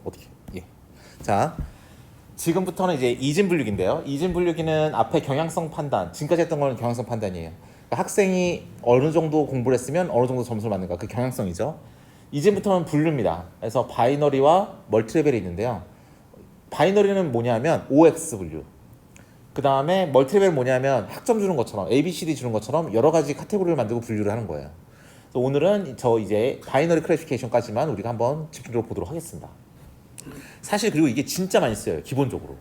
어떻게? 예. 자, 지금부터는 이제 이진 분류기인데요. 이진 분류기는 앞에 경향성 판단, 지금까지 했던 거는 경향성 판단이에요. 그러니까 학생이 어느 정도 공부를 했으면 어느 정도 점수를 받는가, 그 경향성이죠. 이제부터는 분류입니다. 그래서 바이너리와 멀티레벨이 있는데요. 바이너리는 뭐냐면 OX 분류. 그 다음에 멀티레벨은 뭐냐면 학점 주는 것처럼 A, B, C, D 주는 것처럼 여러 가지 카테고리를 만들고 분류를 하는 거예요. 그래서 오늘은 저 이제 바이너리 클래시피케이션까지만 우리가 한번 집중적으로 보도록 하겠습니다. 사실 그리고 이게 진짜 많이 쓰여요. 기본적으로.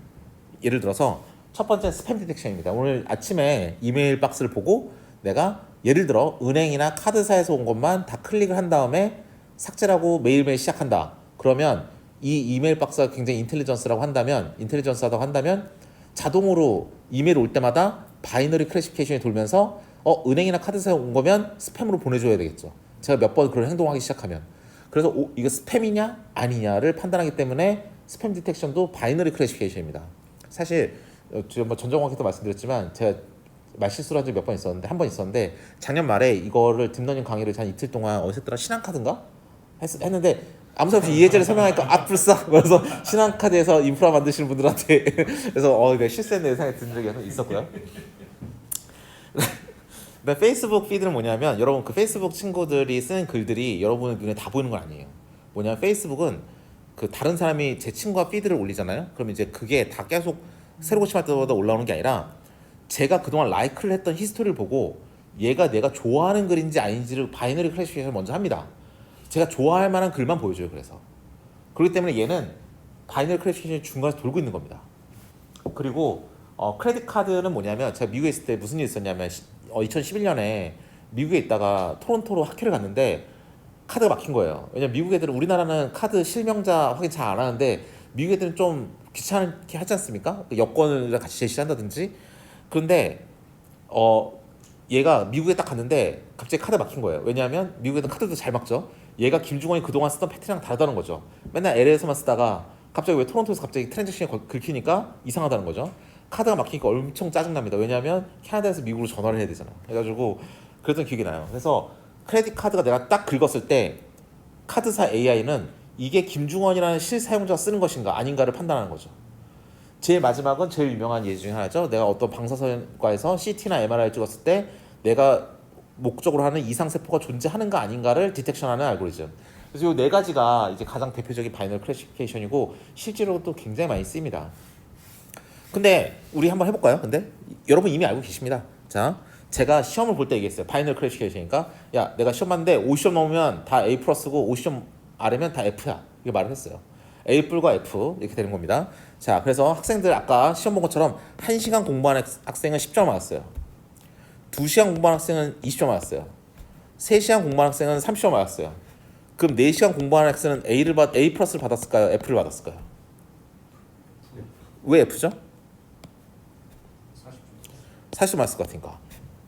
예를 들어서 첫 번째 스팸 디텍션입니다. 오늘 아침에 이메일 박스를 보고 내가 예를 들어 은행이나 카드사에서 온 것만 다 클릭을 한 다음에 삭제라고 매일매일 시작한다. 그러면 이 이메일 박스가 굉장히 인텔리전스하다고 한다면 자동으로 이메일 올 때마다 바이너리 클래시피케이션이 돌면서 은행이나 카드사에 온 거면 스팸으로 보내줘야 되겠죠. 제가 몇 번 그런 행동을 하기 시작하면. 그래서 이거 스팸이냐 아니냐를 판단하기 때문에 스팸 디텍션도 바이너리 클래시피케이션입니다. 사실 제가 뭐 전정학에도 말씀드렸지만 제가 말실수를 한 적이 몇 번 있었는데 한 번 있었는데 작년 말에 이거를 딥러닝 강의를 한 이틀 동안 어디서 했더라 신한카드인가 했는데 아무 소리 없이 이해제를 설명하니까 불싸 그래서 신한카드에서 인프라 만드시는 분들한테 그래서 이거 실수했네 생각이 든 적이 있었고요. 페이스북 피드는 뭐냐면 여러분 그 페이스북 친구들이 쓰는 글들이 여러분 눈에 다 보이는 건 아니에요. 뭐냐면 페이스북은 그 다른 사람이 제 친구가 피드를 올리잖아요. 그럼 이제 그게 다 계속 새로 고침할 때마다 올라오는 게 아니라 제가 그동안 라이크를 했던 히스토리를 보고 얘가 내가 좋아하는 글인지 아닌지를 바이너리 클래시피케이션을 먼저 합니다. 제가 좋아할 만한 글만 보여줘요. 그래서 그렇기 때문에 얘는 바이너리 클래시피케이션이 중간에서 돌고 있는 겁니다. 그리고 크레딧 카드는 뭐냐면 제가 미국에 있을 때 무슨 일이 있었냐면 2011년에 미국에 있다가 토론토로 학회를 갔는데 카드가 막힌 거예요. 왜냐면 미국 애들은 우리나라는 카드 실명자 확인 잘 안 하는데 미국 애들은 좀 귀찮게 하지 않습니까? 여권을 같이 제시한다든지. 그런데 얘가 미국에 딱 갔는데 갑자기 카드가 막힌 거예요. 왜냐하면 미국 애들은 카드도 잘 막죠. 얘가 김중원이 그동안 쓰던 패턴이랑 다르다는 거죠. 맨날 LA에서만 쓰다가 갑자기 왜 토론토에서 갑자기 트랜잭션이 긁히니까 이상하다는 거죠. 카드가 막히니까 엄청 짜증납니다. 왜냐하면 캐나다에서 미국으로 전화를 해야 되잖아요. 그래가지고 그랬던 기억이 나요. 그래서 크레딧 카드가 내가 딱 긁었을 때 카드사 AI는 이게 김중원이라는 실사용자가 쓰는 것인가 아닌가를 판단하는 거죠. 제일 마지막은 제일 유명한 예 중에 하나죠. 내가 어떤 방사선과에서 CT나 MRI를 찍었을 때 내가 목적으로 하는 이상세포가 존재하는가 아닌가를 디텍션하는 알고리즘. 그래서 이 네 가지가 이제 가장 대표적인 바이너리 클래시피케이션이고 실제로 또 굉장히 많이 쓰입니다. 근데 우리 한번 해볼까요? 근데 여러분 이미 알고 계십니다. 자, 제가 시험을 볼 때 얘기했어요. 바이너리 클래시피케이션이니까 야 내가 시험 봤는데 50점 넘으면 다 A 플러스고 50점 아래면 다 F야. 이렇게 말을 했어요. A 뿔과 F 이렇게 되는 겁니다. 자, 그래서 학생들 아까 시험 본 것처럼 1시간 공부한 학생은 10점 맞았어요. 2시간 공부한 학생은 20점 맞았어요. 3시간 공부한 학생은 30점 맞았어요. 그럼 4시간 공부한 학생은 A 플러스를 받았을까요? F를 받았을까요? 왜 F죠? 40점 맞았을 것 같으니까.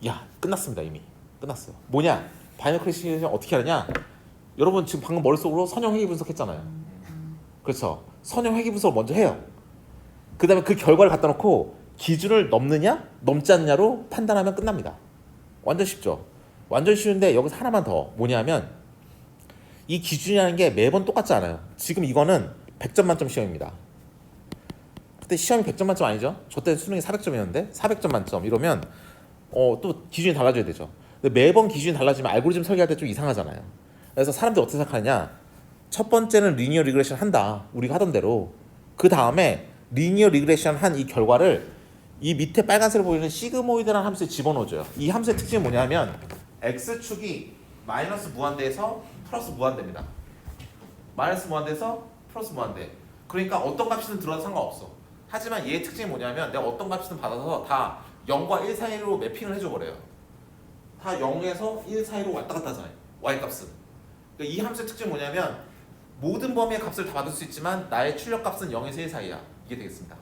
야, 끝났습니다. 이미 끝났어요. 뭐냐? 바이너리 클래시피케이션 어떻게 하느냐? 여러분 지금 방금 머릿속으로 선형회귀 분석했잖아요. 그렇죠? 선형회귀 분석을 먼저 해요. 그 다음에 그 결과를 갖다 놓고 기준을 넘느냐 넘지 않느냐로 판단하면 끝납니다. 완전 쉽죠? 완전 쉬운데 여기서 하나만 더 뭐냐면 이 기준이라는 게 매번 똑같지 않아요. 지금 이거는 100점 만점 시험입니다. 그때 시험이 100점 만점 아니죠? 저 때 수능이 400점이었는데 400점 만점 이러면 또 기준이 달라져야 되죠. 근데 매번 기준이 달라지면 알고리즘 설계할 때 좀 이상하잖아요. 그래서 사람들이 어떻게 생각하느냐, 첫 번째는 리니어 리그레션 한다, 우리가 하던 대로. 그 다음에 리니어 리그레션 한 이 결과를 이 밑에 빨간색으로 보이는 시그모이드라는 함수에 집어넣어줘요. 이 함수의 특징이 뭐냐면 x축이 마이너스 무한대에서 플러스 무한대입니다. 마이너스 무한대에서 플러스 무한대. 그러니까 어떤 값이든 들어도 상관없어. 하지만 얘의 특징이 뭐냐면 내가 어떤 값이든 받아서 다 0과 1 사이로 매핑을 해줘버려요. 다 0에서 1 사이로 왔다 갔다 하잖아요. y값은. 그러니까 이 함수의 특징이 뭐냐면 모든 범위의 값을 다 받을 수 있지만 나의 출력값은 0에서 1 사이야. 이게 되겠습니다.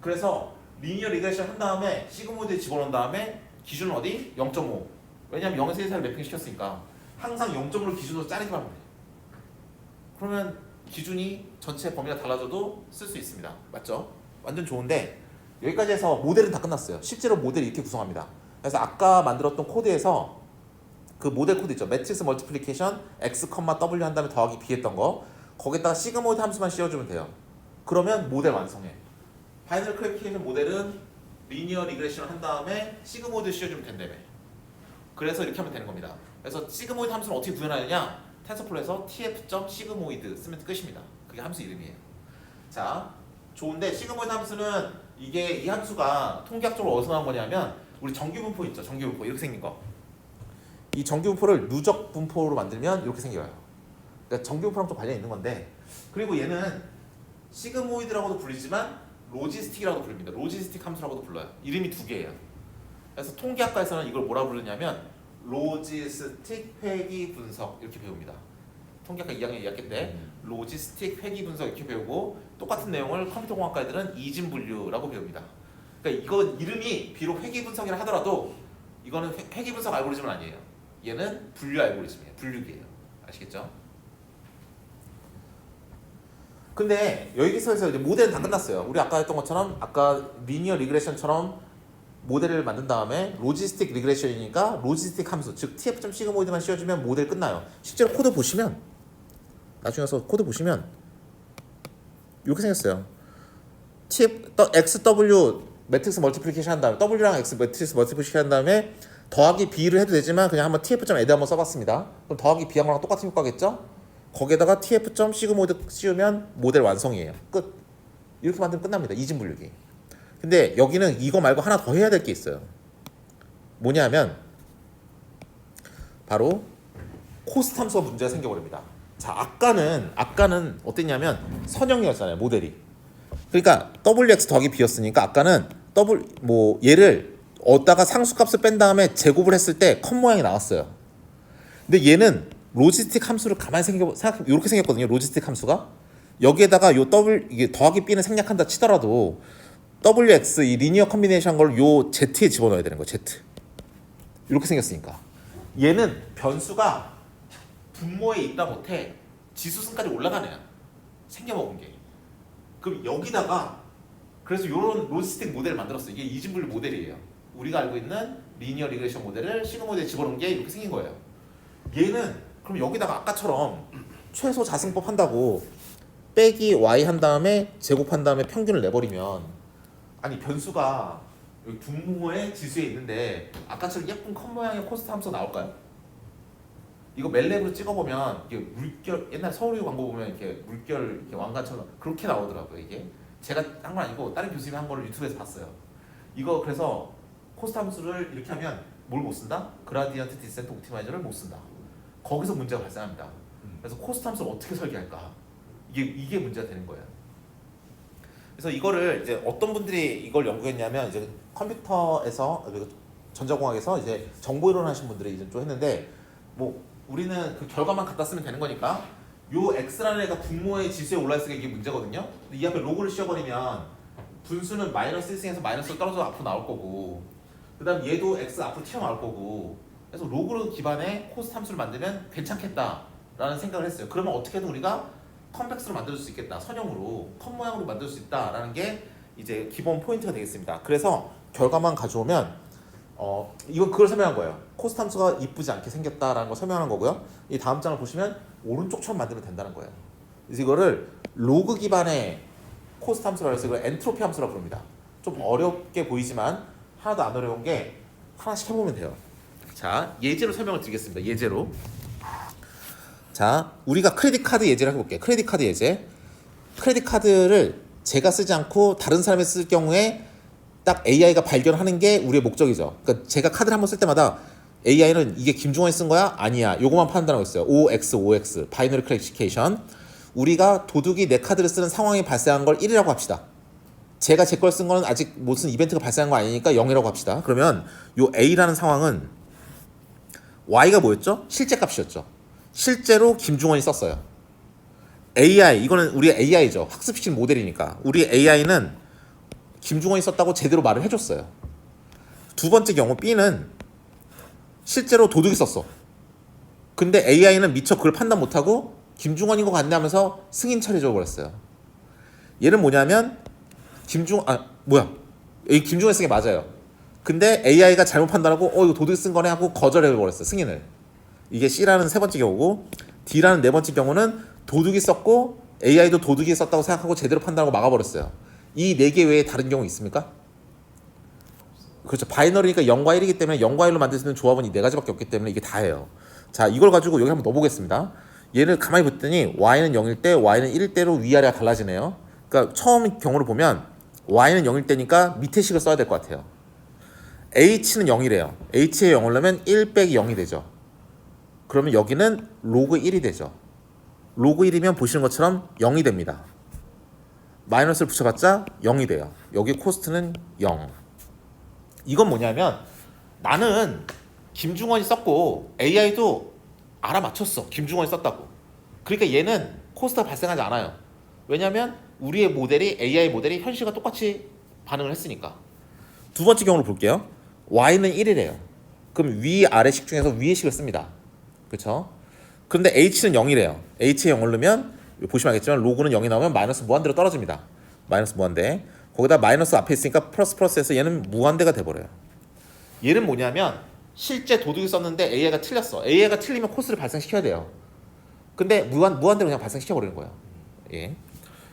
그래서 리니어 리그레션 한 다음에 시그모이드에 집어넣은 다음에 기준은 어디? 0.5. 왜냐면 0에서 1 사이를 매핑시켰으니까 항상 0.5를 기준으로 짜리기만 하면 돼. 그러면 기준이 전체 범위가 달라져도 쓸 수 있습니다. 맞죠? 완전 좋은데 여기까지 해서 모델은 다 끝났어요. 실제로 모델이 이렇게 구성합니다. 그래서 아까 만들었던 코드에서 그 모델 코드 있죠. 매트릭스 멀티플리케이션 x, w 한 다음에 더하기 b 했던 거, 거기다가 시그모이드 함수만 씌워주면 돼요. 그러면 모델 완성해. 바이너리 클래리피케이션 모델은 리니어 리그레션을 한 다음에 시그모이드 씌워주면 된다며. 그래서 이렇게 하면 되는 겁니다. 그래서 시그모이드 함수는 어떻게 구현하느냐? 텐서플로에서 tf.시그모이드 쓰면 끝입니다. 그게 함수 이름이에요. 자, 좋은데 시그모이드 함수는 이게 이 함수가 통계학적으로 어디서 나온 거냐면 우리 정규분포 있죠. 정규분포 이렇게 생긴 거. 이 정규분포를 누적 분포로 만들면 이렇게 생겨요. 그러니까 정규분포랑 좀 관련이 있는 건데, 그리고 얘는 시그모이드라고도 불리지만 로지스틱이라고도 부릅니다. 로지스틱 함수라고도 불러요. 이름이 두 개예요. 그래서 통계학과에서는 이걸 뭐라 부르냐면 로지스틱 회귀 분석 이렇게 배웁니다. 통계학과 2학년 2학기 때 로지스틱 회귀 분석 이렇게 배우고, 똑같은 내용을 컴퓨터공학과 애들은 이진 분류라고 배웁니다. 그러니까 이거 이름이 비록 회귀 분석이라 하더라도 이거는 회귀 분석 알고리즘은 아니에요. 얘는 분류 알고리즘이에요. 분류기예요. 아시겠죠? 근데 여기서 이제 모델은 다 끝났어요. 우리 아까 했던 것처럼 아까 리니어 리그레션처럼 모델을 만든 다음에 로지스틱 리그레션이니까 로지스틱 함수 즉 tf.시그모이드만 씌워주면 모델 끝나요. 실제로 코드 보시면 나중에 가서 코드 보시면 이렇게 생겼어요. xw 매트릭스 멀티플리케이션 한 다음에 w랑 x 매트릭스 멀티플리케이션 한 다음에 더하기 b를 해도 되지만 그냥 한번 tf.add 한번 써봤습니다. 그럼 더하기 b한 거랑 똑같은 효과겠죠? 거기에다가 tf.시그모이드 씌우면 모델 완성이에요. 끝. 이렇게 만들면 끝납니다. 이진 분류기. 근데 여기는 이거 말고 하나 더 해야 될 게 있어요. 뭐냐면 바로 코스트 함수가 문제가 생겨버립니다. 자, 아까는 어땠냐면 선형이었잖아요, 모델이. 그러니까 wx 더하기 b였으니까 아까는 얘를 얻다가 상수값을 뺀 다음에 제곱을 했을 때 컷 모양이 나왔어요. 근데 얘는 로지스틱 함수를 가만히 생각해 이렇게 생겼거든요. 로지스틱 함수가 여기에다가 이게 더하기 b는 생략한다 치더라도 wx 이 리니어 컨비네이션 걸 요 z에 집어넣어야 되는 거예요. z 이렇게 생겼으니까 얘는 변수가 분모에 있다 못해 지수승까지 올라가네요. 생겨먹은 게. 그럼 여기다가 그래서 이런 로지스틱 모델을 만들었어요. 이게 이진분류 모델이에요. 우리가 알고 있는 리니어 리그레션 모델을 시그모이드에 집어넣은 게 이렇게 생긴 거예요. 얘는 그럼 여기다가 아까처럼 최소 자승법 한다고 빼기 y 한 다음에 제곱한 다음에 평균을 내버리면, 아니 변수가 여기 분모의 지수에 있는데 아까처럼 예쁜 컷 모양의 코스트 함수가 나올까요? 이거 멜랩으로 찍어보면 이게 물결, 옛날 서울유 광고 보면 이렇게 물결 이렇게 왕관처럼 그렇게 나오더라고요. 이게 제가 한 건 아니고 다른 교수님이 한 거를 유튜브에서 봤어요. 이거 그래서 코스트 함수를 이렇게 하면 뭘 못 쓴다? 그라디언트 디센트 옵티마이저를 못 쓴다. 거기서 문제가 발생합니다. 그래서 코스트 함수를 어떻게 설계할까? 이게 문제가 되는 거예요. 그래서 이거를 이제 어떤 분들이 이걸 연구했냐면 이제 컴퓨터에서 전자공학에서 이제 정보 이론 하신 분들이 이제 좀 했는데, 뭐 우리는 그 결과만 갖다 쓰면 되는 거니까 요 x라는 애가 분모의 지수에 올라있으니까 이게 문제거든요. 근데 이 앞에 로그를 씌워버리면 분수는 마이너스 1승에서 마이너스로 떨어져 앞으로 나올 거고, 그 다음 얘도 x 앞으로 튀어나올 거고, 그래서 로그 기반의 코스트 함수를 만들면 괜찮겠다라는 생각을 했어요. 그러면 어떻게든 우리가 컴팩스로 만들 수 있겠다, 선형으로 컷 모양으로 만들 수 있다라는 게 이제 기본 포인트가 되겠습니다. 그래서 결과만 가져오면 이건 그걸 설명한 거예요. 코스트 함수가 이쁘지 않게 생겼다라는 걸 설명하는 거고요. 이 다음 장을 보시면 오른쪽처럼 만들면 된다는 거예요. 그래서 이거를 로그 기반의 코스트 함수라고 해서 이걸 엔트로피 함수라고 부릅니다. 좀 어렵게 보이지만 하나도 안 어려운 게 하나씩 해보면 돼요. 자, 예제로 설명을 드리겠습니다. 예제로. 자, 우리가 크레딧 카드 예제를 해볼게요. 크레딧 카드 예제. 크레딧 카드를 제가 쓰지 않고 다른 사람이 쓸 경우에 딱 AI가 발견하는 게 우리의 목적이죠. 그러니까 제가 카드를 한번 쓸 때마다 AI는 이게 김중원이 쓴 거야? 아니야. 요거만 판단하고 있어요. OX, OX, 바이너리 클래시피케이션. 우리가 도둑이 내 카드를 쓰는 상황이 발생한 걸 1이라고 합시다. 제가 제 걸 쓴 거는 아직 무슨 이벤트가 발생한 거 아니니까 0이라고 합시다. 그러면 요 A라는 상황은 Y가 뭐였죠? 실제 값이었죠. 실제로 김중원이 썼어요. AI, 이거는 우리의 AI죠. 학습시킨 모델이니까. 우리 AI는 김중원이 썼다고 제대로 말을 해줬어요. 두 번째 경우 B는 실제로 도둑이 썼어. 근데 AI는 미처 그걸 판단 못하고 김중원인 것 같네 하면서 승인 처리해줘 버렸어요. 얘는 뭐냐면 김중원이 쓴 게 맞아요. 근데 AI가 잘못 판단하고 이거 도둑이 쓴 거네 하고 거절해 버렸어요. 승인을. 이게 C라는 세 번째 경우고, D라는 네 번째 경우는 도둑이 썼고 AI도 도둑이 썼다고 생각하고 제대로 판단하고 막아버렸어요. 이 4개 외에 다른 경우 있습니까? 그렇죠. 바이너리니까 0과 1이기 때문에 0과 1로 만들 수 있는 조합은 이 4가지밖에 없기 때문에 이게 다예요. 자, 이걸 가지고 여기 한번 넣어보겠습니다. 얘를 가만히 봤더니 y는 0일 때 y는 1일 때로 위아래가 달라지네요. 그러니까 처음 경우를 보면 y는 0일 때니까 밑에 식을 써야 될 것 같아요. h는 0이래요. h에 0을 넣으면 1 빼기 0이 되죠. 그러면 여기는 로그 1이 되죠. 로그 1이면 보시는 것처럼 0이 됩니다. 마이너스를 붙여봤자 0이 돼요. 여기 코스트는 0. 이건 뭐냐면 나는 김중원이 썼고 AI도 알아맞혔어. 김중원이 썼다고. 그러니까 얘는 코스트가 발생하지 않아요. 왜냐하면 우리의 모델이 AI 모델이 현실과 똑같이 반응을 했으니까. 두 번째 경우를 볼게요. y는 1이래요. 그럼 위아래식 중에서 위의식을 씁니다. 그렇죠? 그런데 h는 0이래요. h에 0을 넣으면 보시면 알겠지만 로그는 0이 나오면 마이너스 무한대로 떨어집니다. 마이너스 무한대. 거기다 마이너스 앞에 있으니까 플러스 플러스해서 얘는 무한대가 돼버려요. 얘는 뭐냐면 실제 도둑이 썼는데 AI가 틀렸어. AI가 틀리면 코스를 발생시켜야 돼요. 근데 무한대로 그냥 발생시켜버리는 거예요. 예.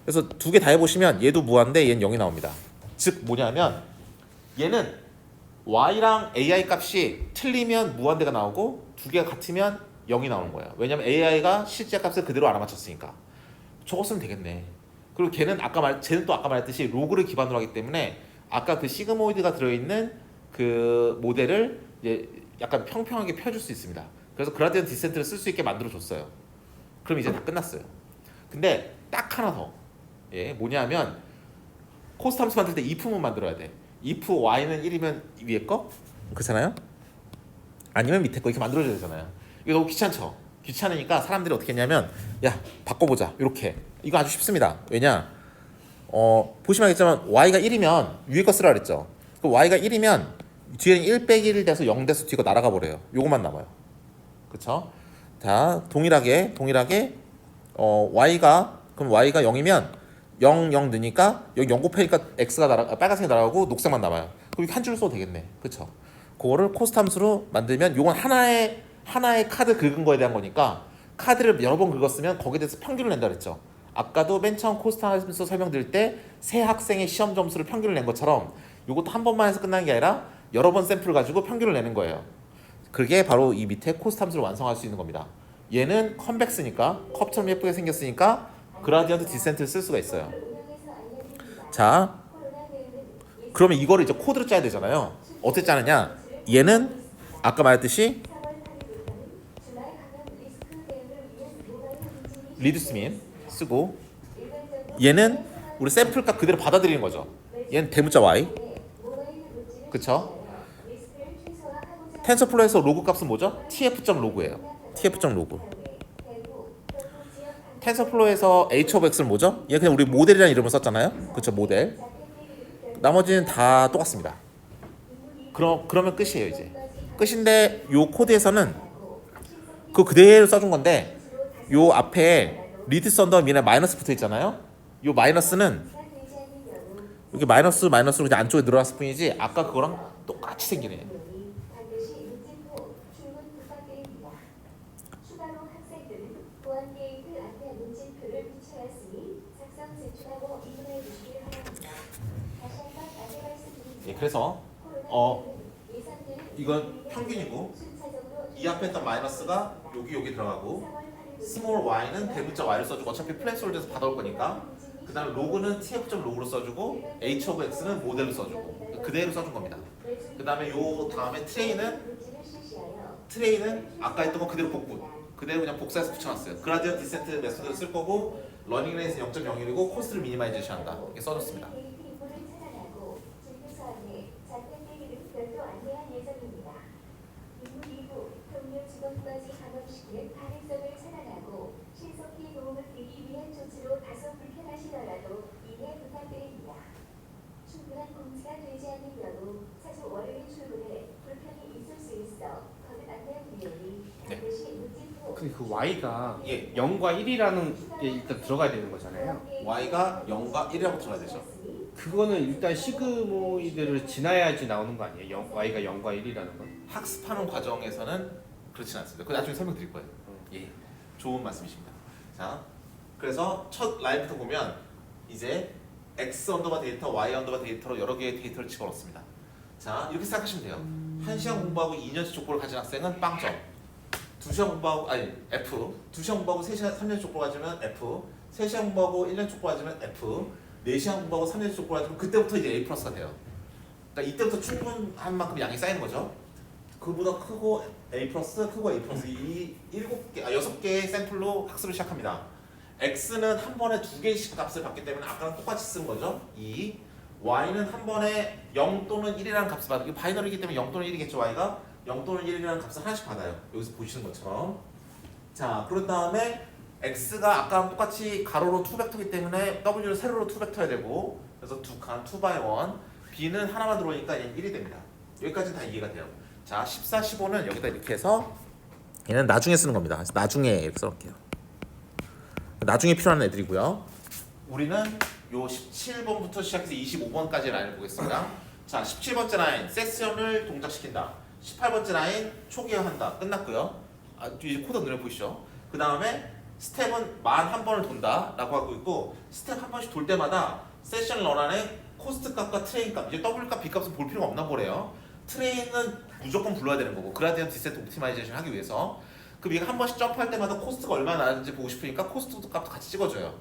그래서 두 개 다 해보시면 얘도 무한대, 얘는 0이 나옵니다. 즉 뭐냐면 얘는 y랑 AI 값이 틀리면 무한대가 나오고 두 개가 같으면 0이 나오는 거예요. 왜냐면 AI가 실제 값을 그대로 알아맞혔으니까. 저거 쓰면 되겠네. 그리고 쟤는 또 아까 말했듯이 로그를 기반으로 하기 때문에 아까 그 시그모이드가 들어있는 그 모델을 이제 약간 평평하게 펴줄 수 있습니다. 그래서 그라디언트 디센트를 쓸 수 있게 만들어줬어요. 그럼 이제 다 끝났어요. 근데 딱 하나 더. 예, 뭐냐면 코스트 함수 만들 때 if만 만들어야 돼. if y는 1이면 위에 거? 그렇잖아요? 아니면 밑에 거 이렇게 만들어줘야 되잖아요. 이거 너무 귀찮죠? 귀찮으니까 사람들이 어떻게 했냐면 야 바꿔보자 이렇게. 이거 아주 쉽습니다. 왜냐? 보시면 알겠지만 y가 1이면 위에 거 쓰라 그랬죠. 그 y가 1이면 뒤에는 1 빼기 1 돼서 0 돼서 뒤가 날아가 버려요. 요것만 남아요. 그쵸? 자 동일하게 y가 그럼 y가 0이면 0 0 넣으니까 여기 0 곱하니까 x가 빨간색이 날아가고 녹색만 남아요. 그럼 이렇게 한 줄 써도 되겠네. 그쵸? 그거를 코스트 함수로 만들면 요건 하나의 카드 긁은 거에 대한 거니까 카드를 여러 번 긁었으면 거기에 대해서 평균을 낸다 그랬죠. 아까도 맨 처음 코스트 함수 설명드릴 때 새 학생의 시험 점수를 평균을 낸 것처럼 요것도 한 번만 해서 끝나는 게 아니라 여러 번 샘플을 가지고 평균을 내는 거예요. 그게 바로 이 밑에 코스트 함수를 완성할 수 있는 겁니다. 얘는 컨벡스니까 컵처럼 예쁘게 생겼으니까 그라디언트 디센트를 쓸 수가 있어요. 자, 그러면 이거를 이제 코드를 짜야 되잖아요. 어떻게 짜느냐? 얘는 아까 말했듯이 리듀스민 쓰고 얘는 우리 샘플값 그대로 받아들이는 거죠. 얘는 대문자 y. 그쵸? 텐서플로우에서 로그 값은 뭐죠? tf.log예요. tf.log. 텐서플로우에서 h of x는 뭐죠? 얘 그냥 우리 모델이라는 이름을 썼잖아요. 그쵸? 모델. 나머지는 다 똑같습니다. 그러면 끝이에요 이제. 끝인데 요 코드에서는 그거 그대로 써준 건데 요 앞에 리드스 언더 미네 마이너스 붙어 있잖아요. 요 마이너스는 여기 마이너스로 그냥 안쪽에 늘어났을 뿐이지 아까 그거랑 똑같이 생기네. 예, 그래서 이건 평균이고 이 앞에 있던 마이너스가 여기 들어가고 스몰 y는 대문자 y를 써주고 어차피 플랫홀드에서 받아올 거니까 그 다음에 로그는 tf.log로 써주고 h of x는 모델로 써주고 그대로 써준 겁니다. 그 다음에 요 다음에 트레이는 아까 했던 거 그대로 그대로 그냥 복사해서 붙여놨어요. 그라디언트 디센트 메소드를 쓸 거고 러닝 레이스는 0.01이고 코스트를 미니마이제이션 한다 이렇게 써줬습니다. 근데 그 y가 예. 0과 1이라는 게 일단 들어가야 되는 거잖아요. y가 0과 1이라고 들어가야 되죠. 그거는 일단 시그모이드를 지나야지 나오는 거 아니에요? y가 0과 1이라는 건? 학습하는 과정에서는 그렇진 않습니다. 그거 나중에 설명드릴 거예요. 예, 좋은 말씀이십니다. 자, 그래서 첫 라인부터 보면 이제 x 언더바 데이터, y 언더바 데이터로 여러 개의 데이터를 집어넣습니다. 자, 이렇게 생각하시면 돼요. 1시간 공부하고 2년치 족보를 가진 학생은 빵점. 2시간 공부하고 F. 2시간 공부하고 3시간 3년치 족보를 가지면 F. 3시간 공부하고 1년 족보를 가지면 F. 4시간 공부하고 3년치 족보를 가지면 그때부터 이제 A 플러스가 돼요. 그러니까 이때부터 충분한 만큼 양이 쌓이는 거죠. 그보다 크고 A 플러스, 크고 A 플러스 이 6개의 샘플로 학습을 시작합니다. X는 한 번에 2개씩 값을 받기 때문에 아까랑 똑같이 쓰는 거죠. 2. Y는 한 번에 0 또는 1이라는 값을 받아요. 이게 바이너리이기 때문에 0 또는 1이겠죠. Y가 0 또는 1이라는 값을 하나씩 받아요. 여기서 보시는 것처럼. 자, 그런 다음에 X가 아까랑 똑같이 가로로 2벡터이기 때문에 W는 세로로 2벡터야 되고 그래서 2칸 2x1 B는 하나만 들어오니까 얘는 1이 됩니다. 여기까지는 다 이해가 돼요. 자, 14, 15는 여기다 이렇게 해서 얘는 나중에 쓰는 겁니다. 그래서 나중에 이렇게 써볼게요. 나중에 필요한 애들이고요. 우리는 요 17번부터 시작해서 25번까지 라인을 보겠습니다. 자, 17번째 라인 세션을 동작시킨다. 18번째 라인 초기화한다. 끝났고요. 이제 코드 눈에 보이시죠? 그 다음에 스텝은 만 한 번을 돈다 라고 하고 있고 스텝 한 번씩 돌 때마다 세션 런 안에 코스트 값과 트레인 값, 이제 W 값, B 값은 볼 필요가 없나 보래요. 트레인은 무조건 불러야 되는 거고 그라디언트 디센트 옵티마이제이션 하기 위해서 그럼 얘가 한 번씩 점프할 때마다 코스트가 얼마나 나는지 보고 싶으니까 코스트 값도 같이 찍어줘요.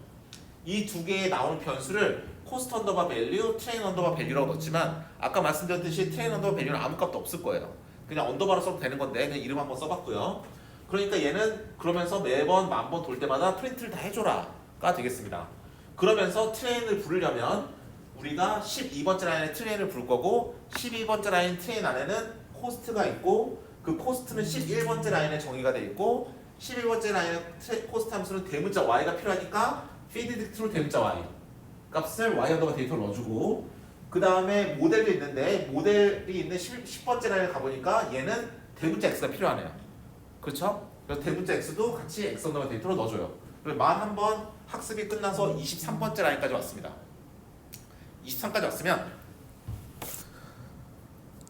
이 두 개에 나오는 변수를 코스트 언더바 밸류, 트레인 언더바 밸류라고 넣었지만 아까 말씀드렸듯이 트레인 언더바 밸류는 아무 값도 없을 거예요. 그냥 언더바로 써도 되는 건데 그냥 이름 한번 써봤고요. 그러니까 얘는 그러면서 매번 10,000번 돌 때마다 프린트를 다 해줘라가 되겠습니다. 그러면서 트레인을 부르려면 우리가 12번째 라인에 트레인을 부를 거고 12번째 라인 트레인 안에는 코스트가 있고 그 코스트는 11번째 라인에 정의가 돼 있고 11번째 라인의 코스트 함수는 대문자 y가 필요하니까 feed through 대문자 y 값을 y 언더바 데이터를 넣어주고 그 다음에 모델이 있는데 모델이 있는 10번째 라인에 가보니까 얘는 대문자 x가 필요하네요. 그렇죠? 그래서 대문자 x도 같이 x 언더바 데이터로 넣어줘요. 그리고 만 한 번 학습이 끝나서 23번째 라인까지 왔습니다. 23까지 왔으면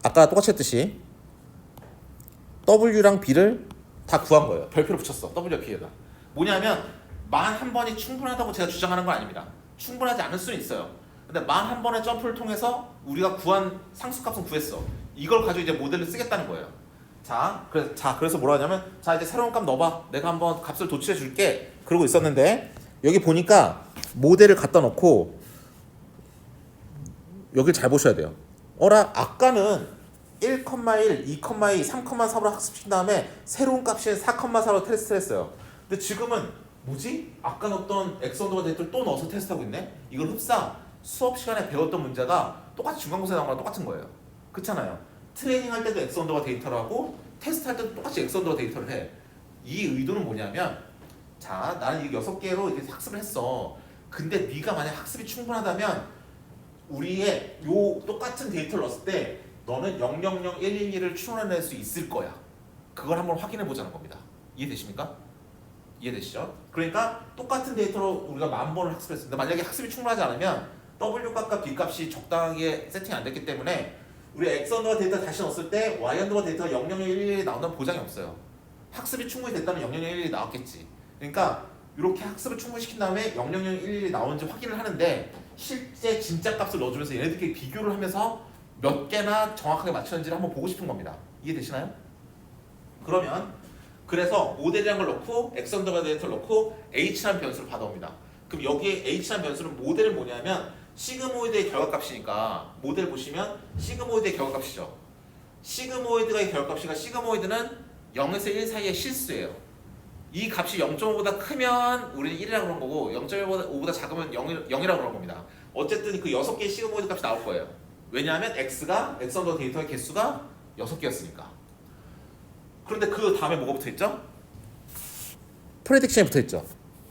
아까 똑같이 했듯이 W랑 B를 다 구한 거예요. 별표를 붙였어. W와 B에다. 뭐냐면 만 한 번이 충분하다고 제가 주장하는 건 아닙니다. 충분하지 않을 수는 있어요. 근데 만 한 번의 점프를 통해서 우리가 구한 상수값은 구했어. 이걸 가지고 이제 모델을 쓰겠다는 거예요. 그래서 뭐라 하냐면 자 이제 새로운 값 넣어봐. 내가 한번 값을 도출해 줄게. 그러고 있었는데 여기 보니까 모델을 갖다 놓고 여길 잘 보셔야 돼요. 아까는 1,1, 2,2, 3,4로 학습시킨 다음에 새로운 값인 4,4로 테스트를 했어요. 근데 지금은 뭐지? 아까 넣었던 x 언더바 데이터를 또 넣어서 테스트하고 있네? 이걸 흡사 수업 시간에 배웠던 문제가 똑같이 중간고사에 나온 거랑 똑같은 거예요. 그렇잖아요. 트레이닝 할 때도 x 언더바 데이터를 하고 테스트 할 때도 똑같이 x 언더바 데이터를 해. 이 의도는 뭐냐면 자 나는 이 6개로 이렇게 학습을 했어. 근데 네가 만약 학습이 충분하다면 우리의 요 똑같은 데이터를 넣었을 때 너는 000111을 추론해낼 수 있을 거야. 그걸 한번 확인해 보자는 겁니다. 이해되십니까? 이해되시죠? 그러니까 똑같은 데이터로 우리가 10,000번을 학습했습니다. 만약에 학습이 충분하지 않으면 W 값과 B 값이 적당하게 세팅이 안 됐기 때문에 우리 X 언더바 데이터 다시 넣었을 때 Y 언더바 데이터가 0011이 나온다는 보장이 없어요. 학습이 충분히 됐다면 0011이 나왔겠지. 그러니까 이렇게 학습을 충분히 시킨 다음에 0011이 나오는지 확인을 하는데 실제 진짜 값을 넣어주면서 얘네들끼리 비교를 하면서 몇 개나 정확하게 맞추는지를 한번 보고 싶은 겁니다. 이해되시나요? 그래서 모델이라는 걸 넣고 x 언더바 데이터를 넣고 h라는 변수를 받아옵니다. 그럼 여기에 h라는 변수는 모델은 뭐냐면 시그모이드의 결과값이니까 모델 보시면 시그모이드의 결과값이죠. 시그모이드의 결과값이니까 시그모이드는 0에서 1 사이의 실수예요. 이 값이 0.5보다 크면 우리는 1이라고 그런 거고 0.5보다 작으면 0이라고 그런 겁니다. 어쨌든 그 6개의 시그모이드 값이 나올 거예요. 왜냐하면 x 언더 데이터의 개수가 6개였으니까. 그런데 그 다음에 뭐가 붙어있죠? 프레딕션이 붙어있죠.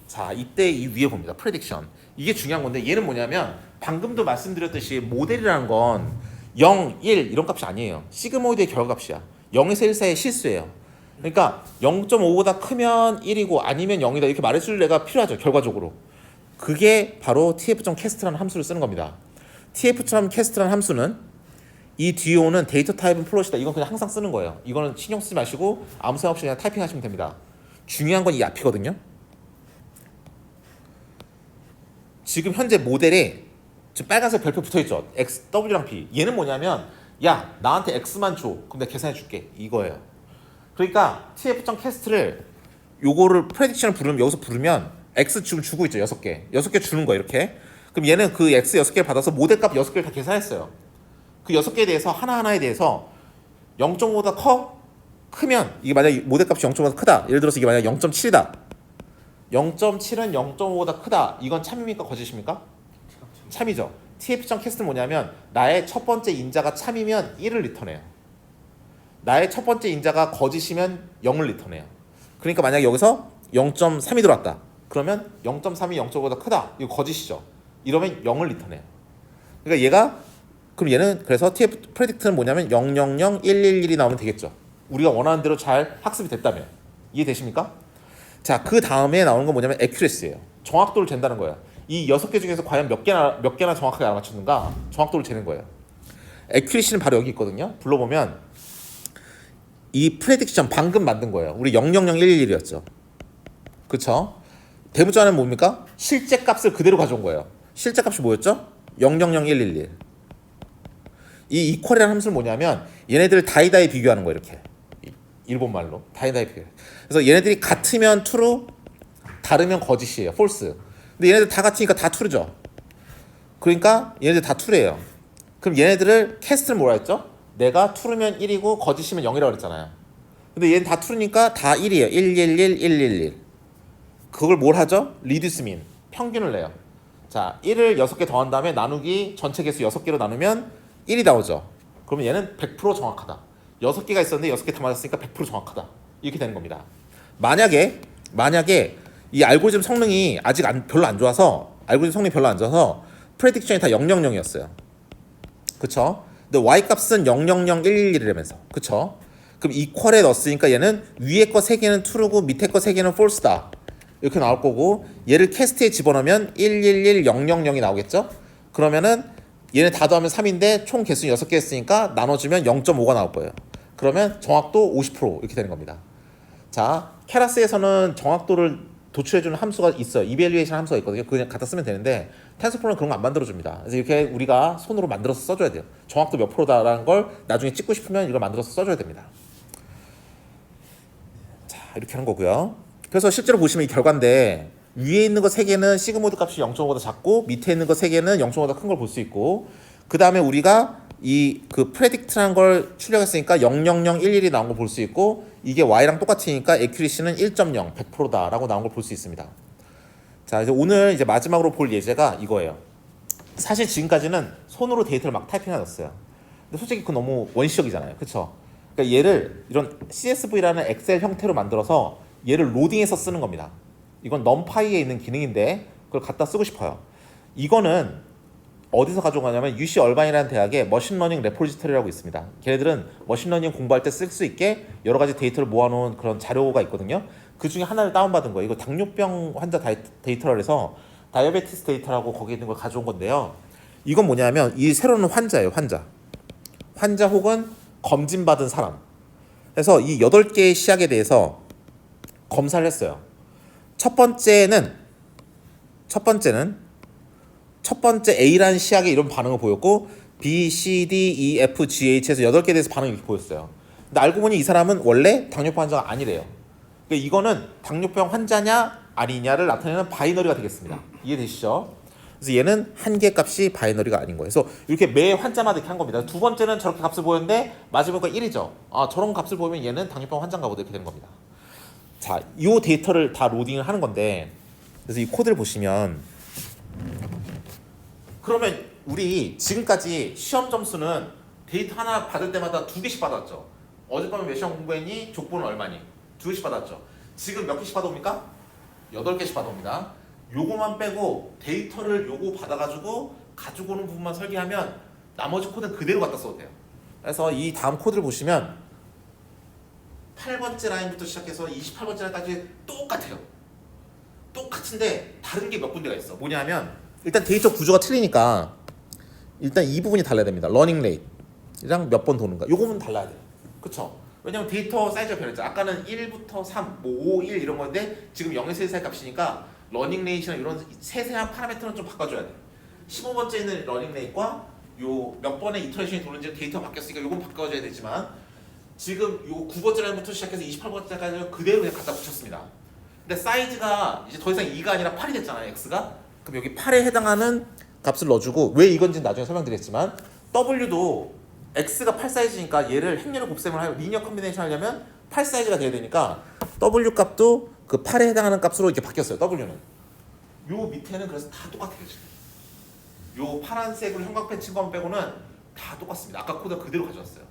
자, 이때 이 위에 봅니다. 프레딕션. 이게 중요한 건데 얘는 뭐냐면 방금도 말씀드렸듯이 모델이라는 건 0, 1 이런 값이 아니에요. 시그모이드의 결과값이야. 0에서 1 사이의 실수예요. 그러니까 0.5보다 크면 1이고 아니면 0이다 이렇게 말해줄 애가 필요하죠. 결과적으로. 그게 바로 tf.cast라는 함수를 쓰는 겁니다. tf.cast라는 함수는 이 뒤에 오는 데이터 타입은 플롯이다. 이건 그냥 항상 쓰는 거예요. 이거는 신경 쓰지 마시고 아무 생각 없이 그냥 타이핑 하시면 됩니다. 중요한 건 이 앞이거든요. 지금 현재 모델에 지금 빨간색 별표 붙어있죠. X, W랑 P. 얘는 뭐냐면 야 나한테 X만 줘. 그럼 내가 계산해 줄게. 이거예요. 그러니까 tf.cast를 요거를 프레딕션을 부르면 여기서 부르면 X 지금 주고 있죠. 6개. 6개 주는 거예요. 이렇게. 그럼 얘는 그 X 6개를 받아서 모델값 6개를 다 계산했어요. 그 6개에 대해서 하나하나에 대해서 0.5보다 크면 이게 만약에 모델값이 0.5보다 크다. 예를 들어서 이게 만약에 0.7이다. 0.7은 0.5보다 크다. 이건 참입니까? 거짓입니까? 참이죠. tf.cast는 뭐냐면 나의 첫 번째 인자가 참이면 1을 리턴해요. 나의 첫 번째 인자가 거짓이면 0을 리턴해요. 그러니까 만약에 여기서 0.3이 들어왔다. 그러면 0.3이 0.5보다 크다. 이거 거짓이죠. 이러면 0을 리턴해요. 그러니까 얘가 그럼 얘는 그래서 tf predict는 뭐냐면 000111이 나오면 되겠죠. 우리가 원하는 대로 잘 학습이 됐다면. 이해되십니까? 자, 그 다음에 나오는 건 뭐냐면 accuracy예요. 정확도를 잰다는 거예요. 이 6개 중에서 과연 몇 개나 정확하게 알아맞혔는가? 정확도를 재는 거예요. accuracy는 바로 여기 있거든요. 불러보면 이 prediction 방금 만든 거예요. 우리 000111이었죠. 그쵸? 대문자는 뭡니까? 실제 값을 그대로 가져온 거예요. 실제 값이 뭐였죠? 000111. 이 이퀄이라는 함수는 뭐냐면 얘네들 다이다이 비교하는 거예요. 이렇게 일본말로 다이다이 비교. 그래서 얘네들이 같으면 true, 다르면 거짓이에요. false. 근데 얘네들 다 같으니까 다 true죠. 그러니까 얘네들 다 true예요. 그럼 얘네들을 캐스트는 뭐라 했죠? 내가 true면 1이고 거짓이면 0이라고 그랬잖아요. 근데 얘는 다 true니까 다 1이에요. 111. 그걸 뭘 하죠? reduce mean. 평균을 내요. 자, 1을 6개 더한 다음에 나누기 전체 개수 6개로 나누면 1이 나오죠. 그러면 얘는 100% 정확하다. 6개가 있었는데 6개 다 맞았으니까 100% 정확하다. 이렇게 되는 겁니다. 만약에 이 알고리즘 성능이 아직 별로 안 좋아서 프레딕션이 다 000이었어요. 그쵸? 근데 y 값은 000111이라면서. 그쵸? 그럼 이퀄에 넣었으니까 얘는 위에 거 3개는 true고 밑에 거 3개는 false다. 이렇게 나올 거고 얘를 캐스트에 집어넣으면 111000이 나오겠죠? 그러면은 얘네 다 더하면 3인데 총 개수는 6개 했으니까 나눠주면 0.5가 나올 거예요. 그러면 정확도 50% 이렇게 되는 겁니다. 자, 케라스에서는 정확도를 도출해주는 함수가 있어요. 이밸류에이션 함수가 있거든요. 그냥 갖다 쓰면 되는데 텐서플로는 그런 거 안 만들어줍니다. 그래서 이렇게 우리가 손으로 만들어서 써줘야 돼요. 정확도 몇 프로다라는 걸 나중에 찍고 싶으면 이걸 만들어서 써줘야 됩니다. 자, 이렇게 하는 거고요. 그래서 실제로 보시면 이 결과인데 위에 있는 거 3개는 시그모드 값이 0.5보다 작고 밑에 있는 거 3개는 0.5보다 큰 걸 볼 수 있고 그 다음에 우리가 이 그 프레딕트라는 걸 출력했으니까 00011이 나온 걸 볼 수 있고 이게 y랑 똑같으니까 accuracy는 1.0 100%다라고 나온 걸 볼 수 있습니다. 자, 이제 오늘 이제 마지막으로 볼 예제가 이거예요. 사실 지금까지는 손으로 데이터를 막 타이핑해놨어요. 근데 솔직히 그건 너무 원시적이잖아요. 그쵸? 그러니까 얘를 이런 CSV라는 엑셀 형태로 만들어서 얘를 로딩해서 쓰는 겁니다. 이건 numPy에 있는 기능인데 그걸 갖다 쓰고 싶어요. 이거는 어디서 가져가냐면 UC 얼반이라는 대학에 머신러닝 레포지터리라고 있습니다. 걔네들은 머신러닝 공부할 때 쓸 수 있게 여러 가지 데이터를 모아놓은 그런 자료가 있거든요. 그 중에 하나를 다운받은 거예요. 이거 당뇨병 환자 데이터라 해서 다이어베티스 데이터라고 거기에 있는 걸 가져온 건데요. 이건 뭐냐면 이 세로는 환자예요. 환자 혹은 검진받은 사람. 그래서 이 8개의 시약에 대해서 검사를 했어요. 첫 번째 A라는 시약에 이런 반응을 보였고 B, C, D, E, F, G, H에서 8개에 대해서 반응이 이렇게 보였어요. 근데 알고 보니 이 사람은 원래 당뇨병 환자가 아니래요. 그러니까 이거는 당뇨병 환자냐 아니냐를 나타내는 바이너리가 되겠습니다. 이해되시죠? 그래서 얘는 한 개 값이 바이너리가 아닌 거예요. 그래서 이렇게 매 환자마다 이렇게 한 겁니다. 두 번째는 저렇게 값을 보였는데 마지막에 1이죠. 아, 저런 값을 보면 얘는 당뇨병 환자인가 보다 이렇게 되는 겁니다. 자, 이 데이터를 다 로딩을 하는 건데 그래서 이 코드를 보시면 그러면 우리 지금까지 시험 점수는 데이터 하나 받을 때마다 2개씩 받았죠. 어젯밤에 몇 시간 공부했니? 족보는 얼마니? 2개씩 받았죠. 지금 몇 개씩 받아옵니까? 8개씩 받아옵니다. 요거만 빼고 데이터를 요거 받아가지고 가지고 오는 부분만 설계하면 나머지 코드는 그대로 갖다 써도 돼요. 그래서 이 다음 코드를 보시면 8번째 라인부터 시작해서 28번째 라인까지 똑같아요. 똑같은데 다른 게 몇 군데가 있어. 뭐냐면 일단 데이터 구조가 틀리니까 일단 이 부분이 달라야 됩니다. 러닝 레이트랑 몇 번 도는가. 요거는 달라야 돼요. 그쵸? 왜냐면 데이터 사이즈가 변했죠. 아까는 1부터 3, 뭐 5, 1 이런 건데 지금 0에서 1 사이 값이니까 러닝 레이트나 이런 세세한 파라미터는 좀 바꿔줘야 돼. 15번째 있는 러닝 레이트과 요 몇 번의 이터레이션이 도는지 데이터가 바뀌었으니까 요건 바꿔줘야 되지만 지금 요 9번째 라인부터 시작해서 28번째까지 그대로 그냥 갖다 붙였습니다. 근데 사이즈가 이제 더 이상 2가 아니라 8이 됐잖아요. x가. 그럼 여기 8에 해당하는 값을 넣어주고 왜 이건지는 나중에 설명드리겠지만 w도 x가 8 사이즈니까 얘를 행렬을 곱셈을 하여 리니어 컨비네이션 하려면 8 사이즈가 돼야 되니까 w 값도 그 8에 해당하는 값으로 이렇게 바뀌었어요. w는. 요 밑에는 그래서 다 똑같아요. 지금. 요 파란색으로 형광펜 친 것만 빼고는 다 똑같습니다. 아까 코드 그대로 가져왔어요.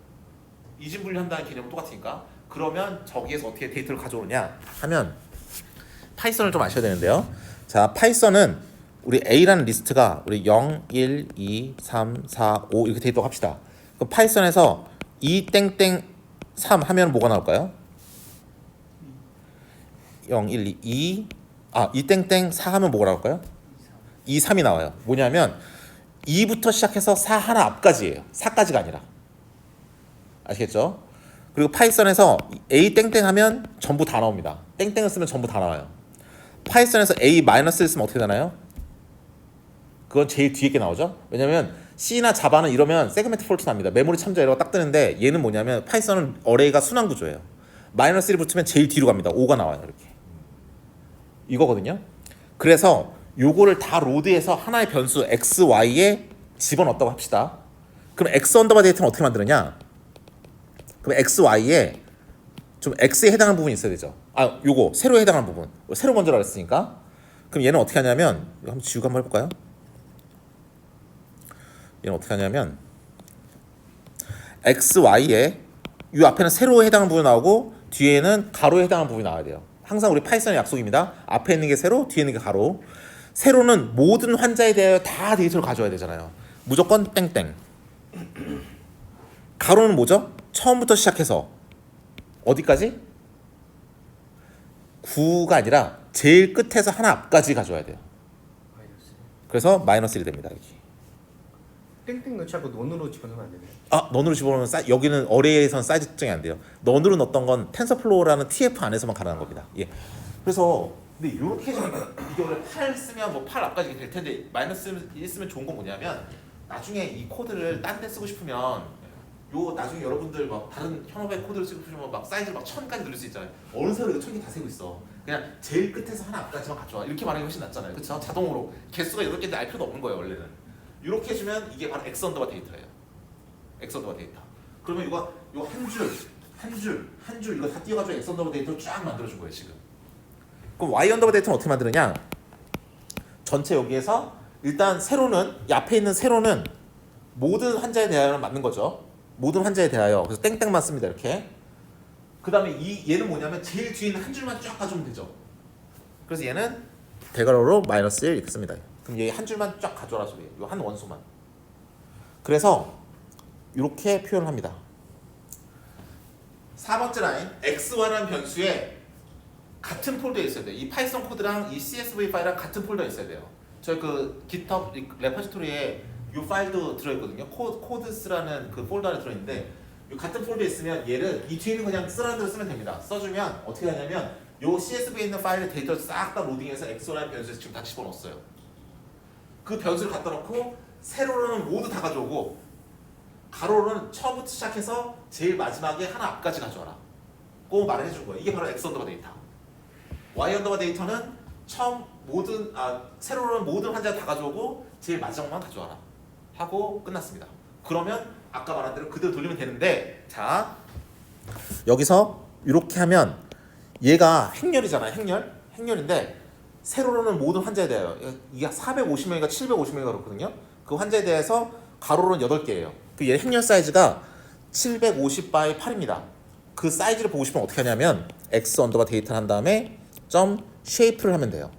이진 분리한다는 개념은 똑같으니까. 그러면 저기에서 어떻게 데이터를 가져오느냐 하면 파이썬을 좀 아셔야 되는데요. 자, 파이썬은 우리 A라는 리스트가 우리 0, 1, 2, 3, 4, 5 이렇게 데이터가 합시다. 그럼 파이썬에서 2 땡땡 3 하면 뭐가 나올까요? 0, 1, 2, 2 땡땡 4 하면 뭐가 나올까요? 2, 3이 나와요. 뭐냐면 2부터 시작해서 4 하나 앞까지예요. 4까지가 아니라. 아시겠죠? 그리고 파이썬에서 A 땡땡 하면 전부 다 나옵니다. 땡땡을 쓰면 전부 다 나와요. 파이썬에서 A 마이너스를 쓰면 어떻게 되나요? 그건 제일 뒤에 게 나오죠. 왜냐면 C나 자바는 이러면 세그멘트 폴트 납니다. 메모리 참조 에러가 딱 뜨는데 얘는 뭐냐면 파이썬은 어레이가 순환 구조예요. 마이너스 1을 붙으면 제일 뒤로 갑니다. 5가 나와요. 이렇게. 이거거든요. 그래서 요거를 다 로드해서 하나의 변수 x, y에 집어넣었다고 합시다. 그럼 x 언더바 데이터는 어떻게 만드느냐? 그럼 x, y에 좀 x에 해당하는 부분이 있어야 되죠. 요거 세로에 해당하는 부분. 세로 먼저라 그랬으니까. 그럼 얘는 어떻게 하냐면 이거 한번 지우고 한번 해볼까요? 얘는 어떻게 하냐면 x, y에 이 앞에는 세로에 해당하는 부분이 나오고 뒤에는 가로에 해당하는 부분이 나와야 돼요. 항상 우리 파이썬의 약속입니다. 앞에 있는 게 세로, 뒤에 있는 게 가로. 세로는 모든 환자에 대하여 다 데이터를 가져와야 되잖아요. 무조건 땡땡. 가로는 뭐죠? 처음부터 시작해서 어디까지? 9가 아니라 제일 끝에서 하나 앞까지 가져와야 돼요. 그래서 마이너스 1이 됩니다. 여기. 땡땡 넣지 않고 논으로 집어넣으면 안 되나요? 넌으로 집어넣으면 여기는 어레이에선 사이즈 특정이 안 돼요. 넌으로 넣었던 건 텐서플로우라는 TF 안에서만 가능한 겁니다. 예. 그래서 근데 이렇게 해주면 이게 원래 8 쓰면 뭐 8 앞까지 될 텐데 마이너스 1 쓰면 좋은 건 뭐냐면 나중에 이 코드를 딴 데 쓰고 싶으면 요 나중에 여러분들 막 다른 현업의 코드를 쓰고 싶으면 막 사이즈를 막 1000까지 늘릴 수 있잖아요. 어느 세로 이거 1000개 다 세고 있어. 그냥 제일 끝에서 하나 앞까지만 가져와. 이렇게 말하는 게 훨씬 낫잖아요. 그렇죠? 자동으로 개수가 8개인데 알 필요도 없는 거예요, 원래는. 이렇게 해주면 이게 바로 x 언더바 데이터예요. x 언더바 데이터. 그러면 이거 요 한 줄 이거 다 띄워가지고 x 언더바 데이터 쫙 만들어준 거예요 지금. 그럼 y 언더바 데이터는 어떻게 만드느냐? 전체 여기에서 일단 세로는 이 앞에 있는 세로는 모든 환자에 대하여는 맞는 거죠. 모든 환자에 대하여. 그래서 땡땡만 씁니다 이렇게. 그 다음에 얘는 뭐냐면 제일 뒤에 있는 한 줄만 쫙 가져오면 되죠. 그래서 얘는 대괄호로 마이너스 1 이렇게 씁니다. 그럼 얘 한 줄만 쫙 가져오라 소리예요. 요 한 원소만. 그래서 이렇게 표현을 합니다. 4번째 라인 x1이라는 변수에 같은 폴더에 있어야 돼요. 이 파이썬 코드랑 이 CSV 파일이랑 같은 폴더에 있어야 돼요. 저희 그 GitHub 레퍼지토리에 이 파일도 들어있거든요. 코드스라는 그 폴더 안에 들어있는데 이 같은 폴더에 있으면 얘를 이 뒤에는 그냥 쓰라는 대로 쓰면 됩니다. 써주면 어떻게 하냐면 요 CSV에 있는 파일의 데이터를 싹 다 로딩해서 x1이라는 변수에서 지금 다 집어넣었어요. 그 변수를 갖다 놓고 세로로는 모두 다 가져오고 가로로는 처음부터 시작해서 제일 마지막에 하나 앞까지 가져와라. 그 말을 해준 거예요. 이게 바로 x 언더바 데이터. y 언더바 데이터는 처음 모든 세로로는 모든 환자 다 가져오고 제일 마지막만 가져와라 하고 끝났습니다. 그러면 아까 말한 대로 그대로 돌리면 되는데 자 여기서 이렇게 하면 얘가 행렬이잖아요. 행렬인데 세로로는 모든 환자에 대하여 이게 450명인가 750명인가 그렇거든요. 그 환자에 대해서 가로로는 8개예요. 그 얘 행렬 사이즈가 750 by 8입니다. 그 사이즈를 보고 싶으면 어떻게 하냐면 x 언더바 데이터를 한 다음에 점 쉐이프를 하면 돼요.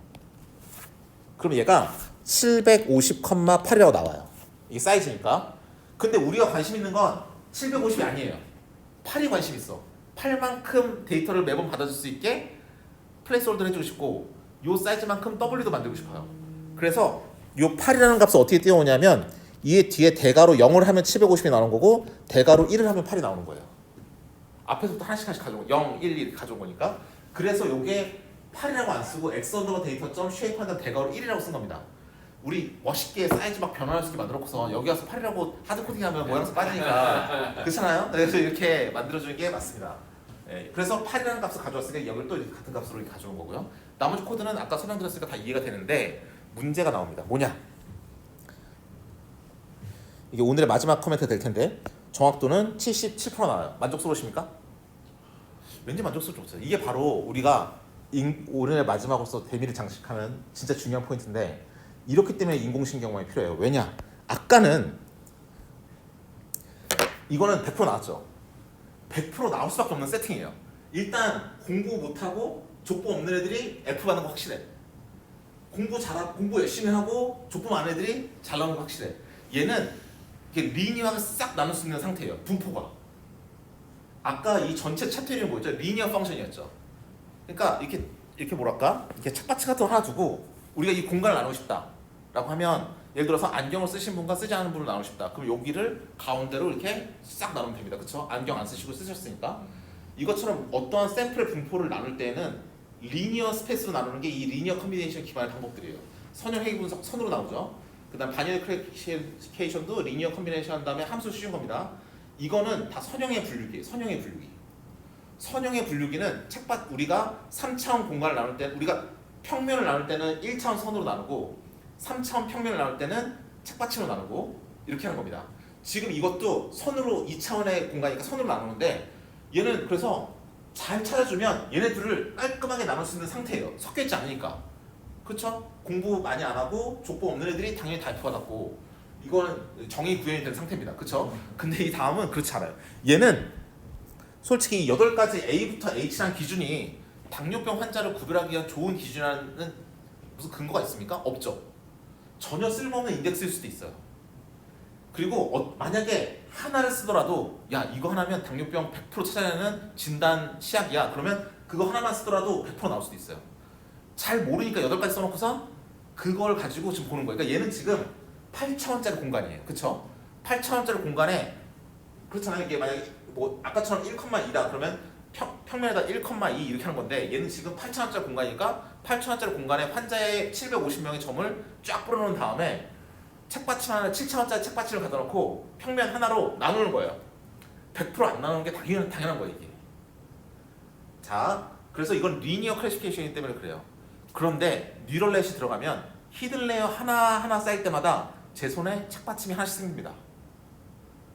그럼 얘가 750,8이라고 나와요. 이게 사이즈니까. 근데 우리가 관심 있는 건 750이 아니에요. 8이 관심 있어. 8만큼 데이터를 매번 받아줄 수 있게 플레이스홀더를 해주고 싶고 요 사이즈만큼 W도 만들고 싶어요. 그래서 요 8이라는 값을 어떻게 띄워오냐면 이 뒤에 대괄호 0을 하면 750이 나오는 거고 대괄호 1을 하면 8이 나오는 거예요. 앞에서부터 하나씩 가져온 거 0, 1, 1 가져온 거니까. 그래서 요게 8이라고 안 쓰고 x 언더바 데이터 점 쉐이프 한다 대괄호 1이라고 쓴 겁니다. 우리 멋있게 사이즈 막 변화할 수 있게 만들어놓고서 여기 와서 8이라고 하드 코딩하면 모양새 빠지니까 그렇잖아요? 그래서 이렇게 만들어주는 게 맞습니다. 예, 그래서 8이라는 값을 가져왔으니까 여기를 또 이렇게 같은 값으로 이렇게 가져온 거고요. 나머지 코드는 아까 설명드렸으니까 다 이해가 되는데 문제가 나옵니다. 뭐냐? 이게 오늘의 마지막 코멘트 될 텐데 정확도는 77% 나와요. 만족스러우십니까? 왠지 만족스럽지 못해요. 이게 바로 우리가 오늘의 마지막으로서 대미를 장식하는 진짜 중요한 포인트인데 이렇기 때문에 인공신경망이 필요해요. 왜냐? 아까는 이거는 100% 나왔죠. 100% 나올 수밖에 없는 세팅이에요. 일단 공부 못하고 족보 없는 애들이 F 받는 거 확실해. 공부 열심히 하고 족보 많은 애들이 잘 나오는 거 확실해. 얘는 이게 리니어가 싹 나눌 수 있는 상태예요. 분포가. 아까 이 전체 챕터 이름이 뭐였죠? 리니어 펑션이었죠. 그러니까 이렇게 뭐랄까? 이렇게 착바치 같은 거 하나 두고 우리가 이 공간을 나누고 싶다라고 하면 예를 들어서 안경을 쓰신 분과 쓰지 않은 분을 나누고 싶다. 그럼 여기를 가운데로 이렇게 싹 나누면 됩니다. 그렇죠? 안경 안 쓰시고 쓰셨으니까. 이것처럼 어떠한 샘플의 분포를 나눌 때는 리니어 스페이스로 나누는 게 이 리니어 커뮤니케이션 기반의 방법들이에요. 선형 회귀 분석 선으로 나오죠. 그다음 바이너리 클래시피케이션도 리니어 커뮤니케이션 한 다음에 함수 씌운 겁니다. 이거는 다 선형의 분류기예요. 선형의 분류기. 선형의 분류기는 우리가 3차원 공간을 나눌 때 우리가 평면을 나눌 때는 1차원 선으로 나누고 3차원 평면을 나눌 때는 책받침으로 나누고 이렇게 하는 겁니다. 지금 이것도 선으로 2차원의 공간이니까 선으로 나누는데 얘는 그래서 잘 찾아주면 얘네들을 깔끔하게 나눌 수 있는 상태예요. 섞여있지 않으니까. 그쵸? 공부 많이 안 하고 족보 없는 애들이 당연히 다 F 받았고 이거는 정의 구현이 된 상태입니다. 그쵸? 근데 이 다음은 그렇지 않아요. 얘는 솔직히 8가지 A부터 H라는 기준이 당뇨병 환자를 구별하기 위한 좋은 기준이라는 무슨 근거가 있습니까? 없죠. 전혀 쓸모없는 인덱스일 수도 있어요. 그리고 만약에 하나를 쓰더라도 야 이거 하나면 당뇨병 100% 찾아내는 진단 치약이야. 그러면 그거 하나만 쓰더라도 100% 나올 수도 있어요. 잘 모르니까 8가지 써놓고서 그걸 가지고 지금 보는 거예요. 그러니까 얘는 지금 8차원짜리 공간이에요. 그쵸? 8차원짜리 공간에 그렇잖아요. 이게 만약에 뭐 아까처럼 1,2다 그러면 평면에다 1,2 이렇게 하는 건데 얘는 지금 8,000원짜리 공간이니까 8,000원짜리 공간에 환자의 750명의 점을 쫙 뿌려놓은 다음에 책받침 하나 7,000원짜리 책받침을 갖다 놓고 평면 하나로 나누는 거예요. 100%안 나누는 게 당연한 거예요 이게. 자, 그래서 이건 리니어 클래시피케이션이기 때문에 그래요. 그런데 뉴럴넷이 들어가면 히든 레이어 하나하나 쌓일 때마다 제 손에 책받침이 하나씩 생깁니다.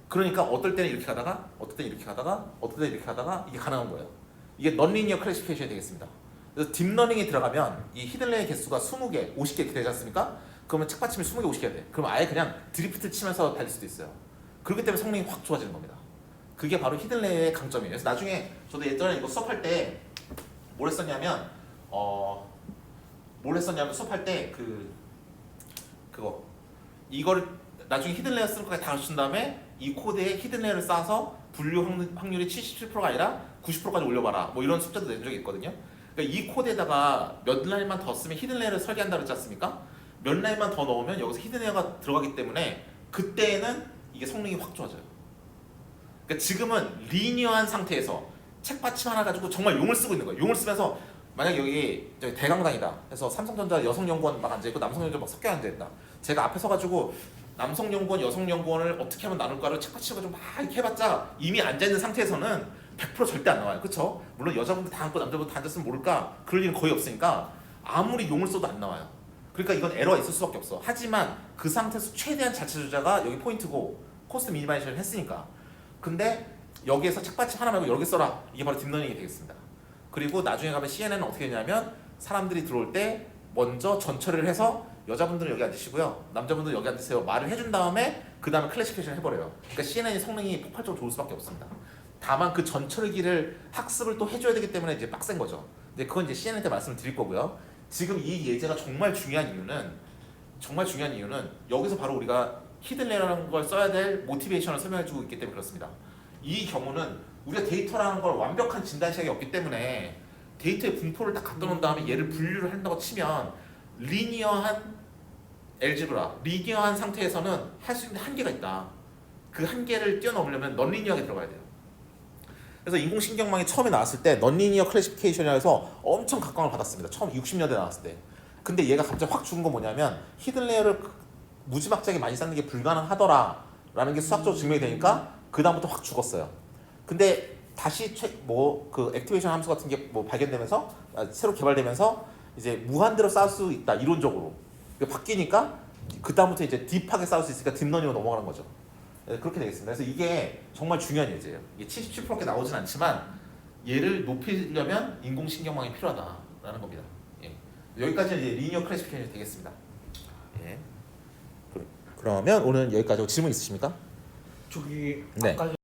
그러니까 어떨 때는 이렇게 가다가 어떨 때는 이렇게 가다가 어떨 때는 이렇게 가다가 이게 가능한 거예요. 이게 넌리니어 클래시피케이션이 되겠습니다. 그래서 딥러닝이 들어가면 이 히든 레이어 개수가 20개, 50개 이렇게 되지 않습니까? 그러면 책받침이 20개, 50개가 돼. 그럼 아예 그냥 드리프트 치면서 달릴 수도 있어요. 그렇기 때문에 성능이 확 좋아지는 겁니다. 그게 바로 히든 레이어의 강점이에요. 그래서 나중에 저도 예전에 이거 수업할 때 뭘 했었냐면 수업할 때 그거 이거를 나중에 히든 레이어 쓰는 거까지 다 갖춘 다음에 이 코드에 히든 레이어를 쌓아서 분류 확률이 77%가 아니라 90%까지 올려봐라. 뭐 이런 숫자도 낸 적이 있거든요. 그러니까 이 코드에다가 몇 라인만 더 쓰면 히든 레이어를 설계한다 그랬지 않습니까? 몇 라인만 더 넣으면 여기서 히든 레이어가 들어가기 때문에 그때는 이게 성능이 확 좋아져요. 그러니까 지금은 리니어한 상태에서 책받침 하나 가지고 정말 용을 쓰고 있는 거예요. 용을 쓰면서 만약 여기 대강당이다 해서 삼성전자 여성연구원 막 앉아있고 남성연구원 막 섞여 앉아있다. 제가 앞에 서가지고 남성연구원 여성연구원을 어떻게 하면 나눌까를 책받치고 막 이렇게 해봤자 이미 앉아있는 상태에서는 100% 절대 안 나와요. 그쵸? 물론 여자분들 다 앉고 남자분들 다 앉았으면 모를까 그럴 일은 거의 없으니까 아무리 용을 써도 안 나와요. 그러니까 이건 에러가 있을 수밖에 없어. 하지만 그 상태에서 최대한 자체 조작가 여기 포인트고 코스트 미니마이제이션을 했으니까. 근데 여기에서 책받침 하나 말고 여러 개 써라. 이게 바로 딥러닝이 되겠습니다. 그리고 나중에 가면 CNN은 어떻게 되냐면 사람들이 들어올 때 먼저 전처리를 해서 여자분들은 여기 앉으시고요. 남자분들은 여기 앉으세요. 말을 해준 다음에 그 다음에 클래시피케이션 해버려요. 그러니까 CNN이 성능이 폭발적으로 좋을 수밖에 없습니다. 다만 그 전처리기를 학습을 또 해줘야 되기 때문에 이제 빡센 거죠. 근데 그건 이제 CNN 때 말씀을 드릴 거고요. 지금 이 예제가 정말 중요한 이유는 여기서 바로 우리가 히든 레이어라는 걸 써야 될 모티베이션을 설명해주고 있기 때문에 그렇습니다. 이 경우는 우리가 데이터라는 걸 완벽한 진단 시각이 없기 때문에 데이터의 분포를 딱 갖다 놓은 다음에 얘를 분류를 한다고 치면 리니어한 엘지브라, 리니어한 상태에서는 할 수 있는 한계가 있다. 그 한계를 뛰어넘으려면 넌리니어하게 들어가야 돼요. 그래서 인공신경망이 처음에 나왔을 때 넌리니어 클래시피케이션이라 해서 엄청 각광을 받았습니다. 처음 60년대 나왔을 때. 근데 얘가 갑자기 확 죽은 건 뭐냐면 히든 레이어를 무지막지하게 많이 쌓는 게 불가능하더라라는 게 수학적으로 증명이 되니까 그 다음부터 확 죽었어요. 근데 다시 그 액티베이션 함수 같은 게 뭐 발견되면서 새로 개발되면서 이제 무한대로 쌓을 수 있다 이론적으로 바뀌니까 그 다음부터 이제 딥하게 쌓을 수 있으니까 딥러닝으로 넘어가는 거죠. 그렇게 되겠습니다. 그래서 이게 정말 중요한 예제예요. 이게 77% 밖에 나오진 않지만 얘를 높이려면 인공신경망이 필요하다라는 겁니다. 예. 여기까지는 이제 리니어 클래시피케이션이 되겠습니다. 예. 그러면 오늘 여기까지 질문 있으십니까? 저기 네. 아까